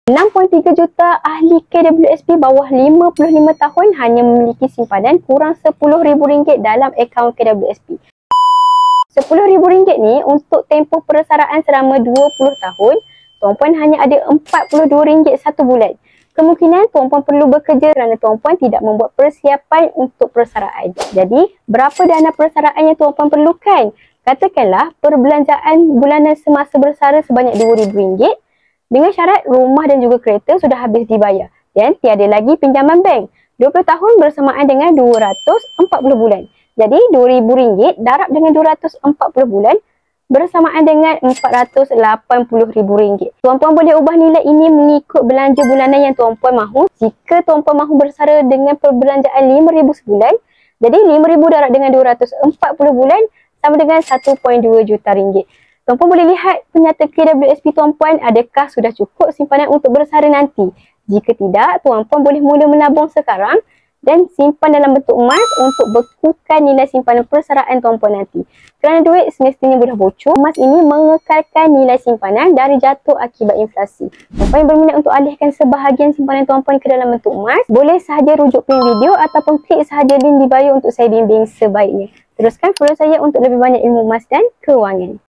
6.3 juta ahli KWSP bawah 55 tahun hanya memiliki simpanan kurang RM10,000 dalam akaun KWSP. RM10,000 ni untuk tempoh persaraan selama 20 tahun, tuan-puan hanya ada RM42 satu bulan. Kemungkinan tuan-puan perlu bekerja kerana tuan-puan tidak membuat persiapan untuk persaraan. Jadi, berapa dana persaraan yang tuan-puan perlukan? Katakanlah perbelanjaan bulanan semasa bersara sebanyak RM2,000 dengan syarat rumah dan juga kereta sudah habis dibayar dan tiada lagi pinjaman bank. 20 tahun bersamaan dengan 240 bulan. Jadi RM2,000 darab dengan 240 bulan bersamaan dengan RM480,000. Tuan-puan boleh ubah nilai ini mengikut belanja bulanan yang tuan-puan mahu. Jika tuan-puan mahu bersara dengan perbelanjaan RM5,000 sebulan, jadi RM5,000 darab dengan 240 bulan sama dengan RM1.2 juta. Tuan-puan boleh lihat penyata KWSP tuan-puan adakah sudah cukup simpanan untuk bersara nanti. Jika tidak, tuan-puan boleh mula menabung sekarang dan simpan dalam bentuk emas untuk bekukan nilai simpanan persaraan tuan-puan nanti. Kerana duit semestinya mudah bocor, emas ini mengekalkan nilai simpanan dari jatuh akibat inflasi. Tuan-puan yang berminat untuk alihkan sebahagian simpanan tuan-puan ke dalam bentuk emas, boleh sahaja rujuk pin video ataupun klik sahaja link di bio untuk saya bimbing sebaiknya. Teruskan follow saya untuk lebih banyak ilmu emas dan kewangan.